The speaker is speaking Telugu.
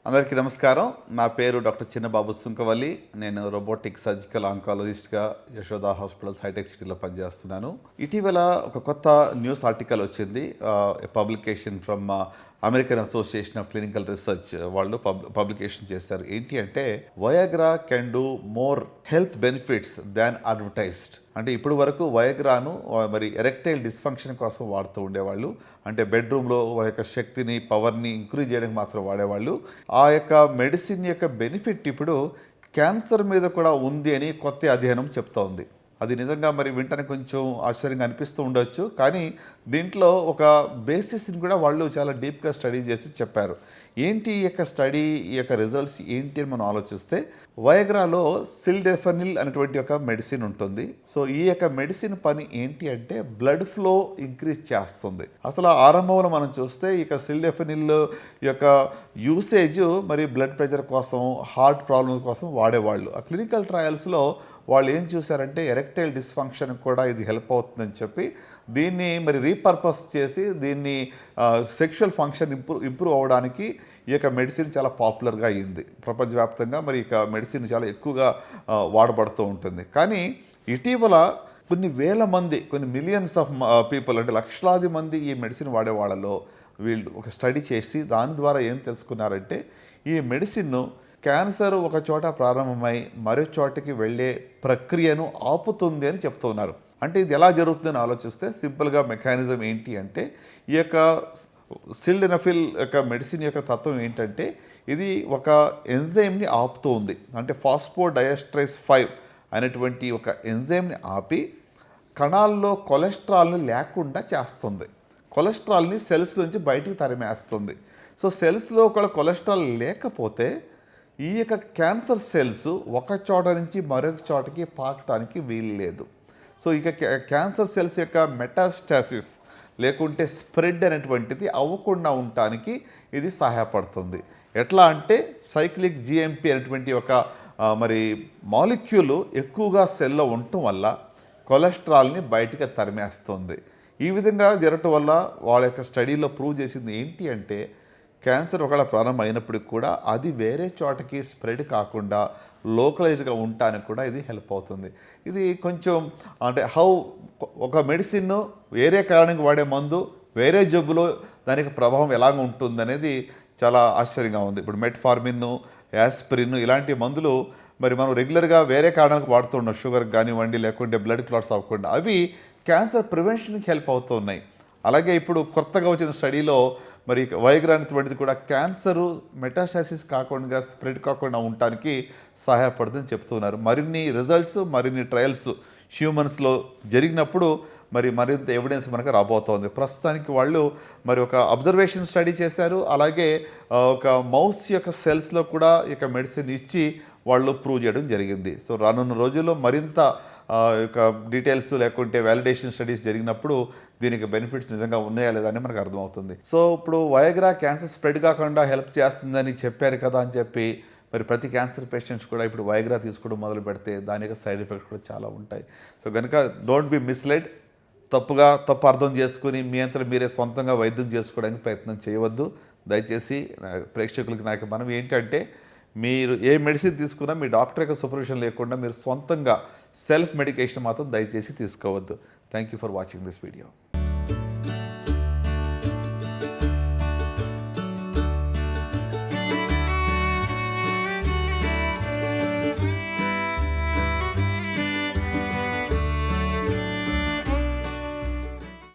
అందరికీ నమస్కారం. నా పేరు డాక్టర్ చిన్నబాబు సుంకవల్లి. నేను రోబోటిక్ సర్జికల్ ఆంకాలజిస్ట్గా యశోద హాస్పిటల్స్ హైటెక్ సిటీలో పనిచేస్తున్నాను. ఇటీవల ఒక కొత్త న్యూస్ ఆర్టికల్ వచ్చింది. Publication from American Association of Clinical Research వాళ్ళు పబ్లికేషన్ చేశారు. ఏంటి అంటే Viagra can do more health benefits than advertised. అంటే ఇప్పుడు వరకు వయాగ్రాను మరి ఎరెక్టైల్ డిస్ఫంక్షన్ కోసం వాడుతూ ఉండేవాళ్ళు. అంటే బెడ్రూమ్లో యొక్క శక్తిని పవర్ని ఇంక్రీజ్ చేయడానికి మాత్రం వాడేవాళ్ళు. ఆ యొక్క మెడిసిన్ యొక్క బెనిఫిట్ ఇప్పుడు క్యాన్సర్ మీద కూడా ఉంది అని కొత్త అధ్యయనం చెప్తా ఉంది. అది నిజంగా మరి వింటనే కొంచెం ఆశ్చర్యంగా అనిపిస్తూ ఉండొచ్చు. కానీ దీంట్లో ఒక బేసిస్ని కూడా వాళ్ళు చాలా డీప్గా స్టడీ చేసి చెప్పారు. ఏంటి ఈ యొక్క స్టడీ, ఈ యొక్క రిజల్ట్స్ ఏంటి అని మనం ఆలోచిస్తే, వయాగ్రాలో సిల్డెఫనిల్ అనేటువంటి ఒక మెడిసిన్ ఉంటుంది. సో ఈ యొక్క మెడిసిన్ పని ఏంటి అంటే బ్లడ్ ఫ్లో ఇంక్రీజ్ చేస్తుంది. అసలు ఆరంభంలో మనం చూస్తే ఈ యొక్క సిల్డెఫనిల్ యొక్క యూసేజ్ మరి బ్లడ్ ప్రెషర్ కోసం, హార్ట్ ప్రాబ్లమ్స్ కోసం వాడేవాళ్ళు. ఆ క్లినికల్ ట్రయల్స్లో వాళ్ళు ఏం చూశారంటే ఎరెక్టైల్ డిస్ఫంక్షన్ కూడా ఇది హెల్ప్ అవుతుందని చెప్పి దీన్ని మరి రీపర్పస్ చేసి దీన్ని సెక్షువల్ ఫంక్షన్ ఇంప్రూవ్ అవ్వడానికి ఈ యొక్క మెడిసిన్ చాలా పాపులర్గా అయ్యింది. ప్రపంచవ్యాప్తంగా మరి ఇక మెడిసిన్ చాలా ఎక్కువగా వాడబడుతూ ఉంటుంది. కానీ ఇటీవల కొన్ని వేల మంది, కొన్ని మిలియన్స్ ఆఫ్ పీపుల్, అంటే లక్షలాది మంది ఈ మెడిసిన్ వాడే వాళ్ళలో వీళ్ళు ఒక స్టడీ చేసి దాని ద్వారా ఏం తెలుసుకున్నారంటే ఈ మెడిసిన్ను క్యాన్సర్ ఒక చోట ప్రారంభమై మరో చోటకి వెళ్ళే ప్రక్రియను ఆపుతుంది అని చెప్తున్నారు. అంటే ఇది ఎలా జరుగుతుందని ఆలోచిస్తే సింపుల్గా మెకానిజం ఏంటి అంటే ఈ యొక్క సిల్డెనఫిల్ యొక్క మెడిసిన్ యొక్క తత్వం ఏంటంటే ఇది ఒక ఎంజైమ్ని ఆపుతూ ఉంది. అంటే ఫాస్ఫోడయాస్ట్రైస్ 5 అనేటువంటి ఒక ఎంజైమ్ని ఆపి కణాల్లో కొలెస్ట్రాల్ని లేకుండా చేస్తుంది. కొలెస్ట్రాల్ని సెల్స్ నుంచి బయటికి తరిమేస్తుంది. సో సెల్స్లో ఒక కొలెస్ట్రాల్ లేకపోతే ఈ యొక్క క్యాన్సర్ సెల్స్ ఒక చోట నుంచి మరొక చోటకి పాకటానికి వీలు లేదు. సో ఇక క్యాన్సర్ సెల్స్ యొక్క మెటాస్టాసిస్ లేకుంటే స్ప్రెడ్ అనేటువంటిది అవ్వకుండా ఉండటానికి ఇది సహాయపడుతుంది. ఎట్లా అంటే సైక్లిక్ జిఎంపి అనేటువంటి ఒక మరి మాలిక్యూల్ ఎక్కువగా సెల్లో ఉండటం వల్ల కొలెస్ట్రాల్ని బయటికి తరిమేస్తుంది. ఈ విధంగా జరగటం వల్ల వాళ్ళ యొక్క స్టడీలో ప్రూవ్ చేసింది ఏంటి అంటే క్యాన్సర్ ఒకవేళ ప్రారంభం అయినప్పటికి కూడా అది వేరే చోటకి స్ప్రెడ్ కాకుండా లోకలైజ్గా ఉండటానికి కూడా ఇది హెల్ప్ అవుతుంది. ఇది కొంచెం అంటే ఒక మెడిసిన్ వేరే కారణంగా వాడే మందు వేరే జబ్బులో దానికి ప్రభావం ఎలాగ ఉంటుంది అనేది చాలా ఆశ్చర్యంగా ఉంది. ఇప్పుడు మెట్ఫార్మిన్, యాస్పిరిన్ ఇలాంటి మందులు మరి మనం రెగ్యులర్గా వేరే కారణాలకు వాడుతున్నాం, షుగర్ కానివ్వండి లేకుంటే బ్లడ్ క్లాట్స్ అవ్వకుండా, అవి క్యాన్సర్ ప్రివెన్షన్కి హెల్ప్ అవుతూ ఉన్నాయి. అలాగే ఇప్పుడు కొత్తగా వచ్చిన స్టడీలో మరి వయాగ్రా అనేటువంటిది కూడా క్యాన్సరు మెటాస్టాసిస్ కాకుండా స్ప్రెడ్ కాకుండా ఉండటానికి సహాయపడుతుందని చెప్తున్నారు. మరిన్ని రిజల్ట్స్, మరిన్ని ట్రయల్స్ హ్యూమన్స్లో జరిగినప్పుడు మరింత ఎవిడెన్స్ మనకు రాబోతోంది. ప్రస్తుతానికి వాళ్ళు మరి ఒక అబ్జర్వేషన్ స్టడీ చేశారు. అలాగే ఒక మౌస్ యొక్క సెల్స్లో కూడా ఇక మెడిసిన్ ఇచ్చి వాళ్ళు ప్రూవ్ చేయడం జరిగింది. సో రానున్న రోజుల్లో మరింత యొక్క డీటెయిల్స్ లేకుంటే వ్యాలిడేషన్ స్టడీస్ జరిగినప్పుడు దీనికి బెనిఫిట్స్ నిజంగా ఉన్నాయా లేదా అని మనకు అర్థమవుతుంది. సో ఇప్పుడు వయాగ్రా క్యాన్సర్ స్ప్రెడ్ కాకుండా హెల్ప్ చేస్తుందని చెప్పారు కదా అని చెప్పి మరి ప్రతి క్యాన్సర్ పేషెంట్స్ కూడా ఇప్పుడు వయాగ్రా తీసుకోవడం మొదలు పెడితే దాని యొక్క సైడ్ ఎఫెక్ట్స్ కూడా చాలా ఉంటాయి. సో కనుక డోంట్ బి మిస్లెడ్. తప్పు అర్థం చేసుకుని మీ అంతా మీరే సొంతంగా వైద్యం చేసుకోవడానికి ప్రయత్నం చేయవద్దు. దయచేసి ప్రేక్షకులకి నాకు మనం ఏంటంటే మీరు ఏ మెడిసిన్ తీసుకున్నా మీ డాక్టర్ యొక్క సూపర్విజన్ లేకుండా మీరు సొంతంగా సెల్ఫ్ మెడికేషన్ మాత్రం దయచేసి తీసుకోవద్దు. Thank you for watching this video.